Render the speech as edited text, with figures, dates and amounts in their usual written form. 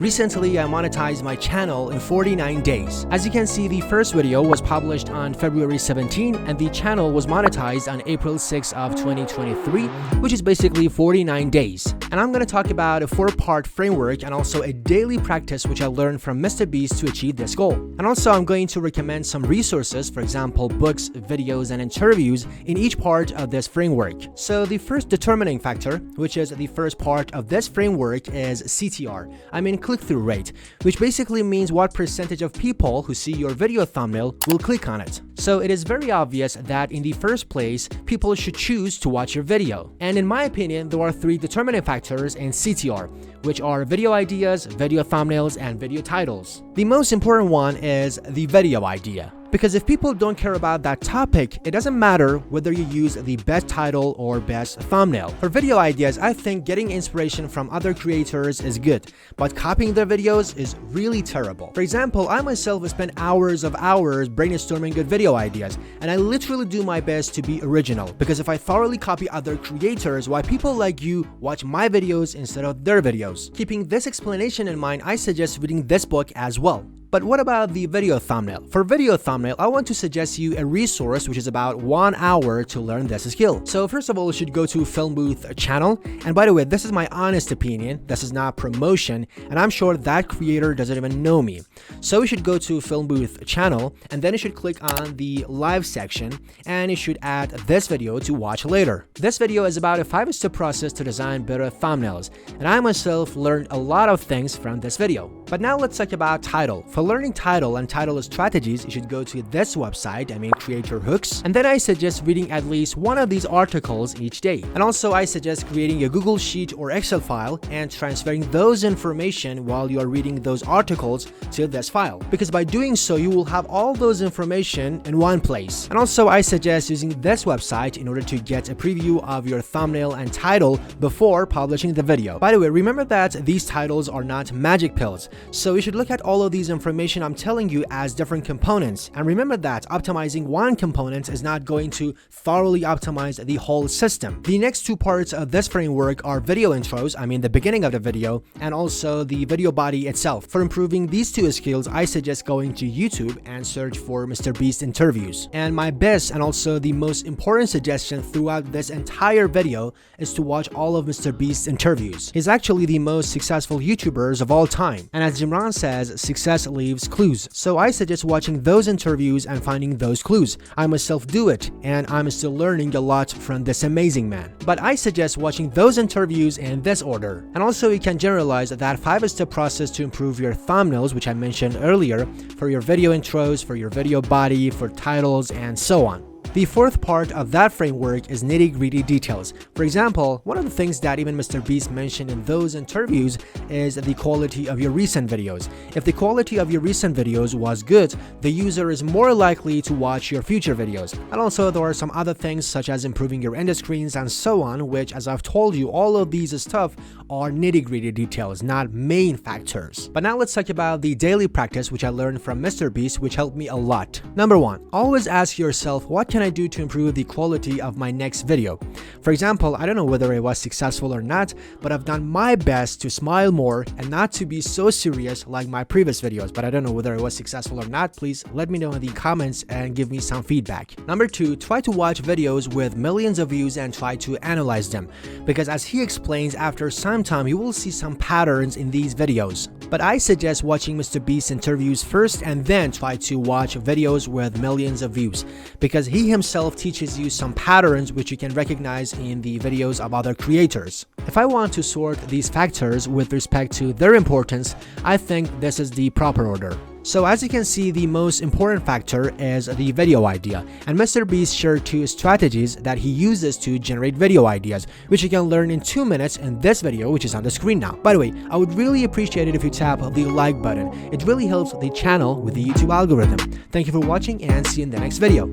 Recently, I monetized my channel in 49 days. As you can see, the first video was published on February 17 and the channel was monetized on April 6 of 2023, which is basically 49 days. And I'm going to talk about a 4-part framework and also a daily practice which I learned from MrBeast to achieve this goal. And also I'm going to recommend some resources, for example, books, videos, and interviews in each part of this framework. So the first determining factor, which is the first part of this framework, is CTR. I mean click-through rate, which basically means what percentage of people who see your video thumbnail will click on it. So it is very obvious that in the first place, people should choose to watch your video. And in my opinion, there are 3 determining factors in CTR, which are video ideas, video thumbnails, and video titles. The most important one is the video idea. Because if people don't care about that topic, it doesn't matter whether you use the best title or best thumbnail. For video ideas, I think getting inspiration from other creators is good, but copying their videos is really terrible. For example, I myself spend hours brainstorming good video ideas, and I literally do my best to be original, because if I thoroughly copy other creators, why people like you watch my videos instead of their videos? Keeping this explanation in mind, I suggest reading this book as well. But what about the video thumbnail? For video thumbnail, I want to suggest you a resource which is about 1 hour to learn this skill. So first of all, you should go to Film Booth channel. And by the way, this is my honest opinion. This is not promotion. And I'm sure that creator doesn't even know me. So you should go to Film Booth channel and then you should click on the live section and you should add this video to watch later. This video is about a 5-step process to design better thumbnails. And I myself learned a lot of things from this video. But now let's talk about title. For learning title and title strategies, you should go to this website, Creator Hooks, and then I suggest reading at least one of these articles each day. And also I suggest creating a Google Sheet or Excel file and transferring those information while you are reading those articles to this file. Because by doing so, you will have all those information in one place. And also I suggest using this website in order to get a preview of your thumbnail and title before publishing the video. By the way, remember that these titles are not magic pills. So you should look at all of these information I'm telling you as different components. And remember that optimizing one component is not going to thoroughly optimize the whole system. The next 2 parts of this framework are video intros, the beginning of the video, and also the video body itself. For improving these 2 skills, I suggest going to YouTube and search for MrBeast interviews. And my best and also the most important suggestion throughout this entire video is to watch all of MrBeast's interviews. He's actually the most successful YouTubers of all time. And as Jimran says, success leaves clues. So I suggest watching those interviews and finding those clues. I myself do it, and I'm still learning a lot from this amazing man. But I suggest watching those interviews in this order. And also you can generalize that 5-step process to improve your thumbnails, which I mentioned earlier, for your video intros, for your video body, for titles, and so on. The 4th part of that framework is nitty-gritty details. For example, one of the things that even MrBeast mentioned in those interviews is the quality of your recent videos. If the quality of your recent videos was good, the user is more likely to watch your future videos. And also there are some other things such as improving your end screens and so on, which, as I've told you, all of these stuff are nitty-gritty details, not main factors. But now let's talk about the daily practice which I learned from MrBeast, which helped me a lot. Number 1, always ask yourself, what can I do to improve the quality of my next video? For example, I don't know whether it was successful or not, but I've done my best to smile more and not to be so serious like my previous videos, but I don't know whether it was successful or not. Please let me know in the comments and give me some feedback. Number 2, try to watch videos with millions of views and try to analyze them, because as he explains, after some time you will see some patterns in these videos. But I suggest watching MrBeast interviews first and then try to watch videos with millions of views, because he himself teaches you some patterns which you can recognize in the videos of other creators. If I want to sort these factors with respect to their importance, I think this is the proper order. So as you can see, the most important factor is the video idea, and MrBeast shared 2 strategies that he uses to generate video ideas, which you can learn in 2 minutes in this video, which is on the screen now. By the way, I would really appreciate it if you tap the like button. It really helps the channel with the YouTube algorithm. Thank you for watching and see you in the next video.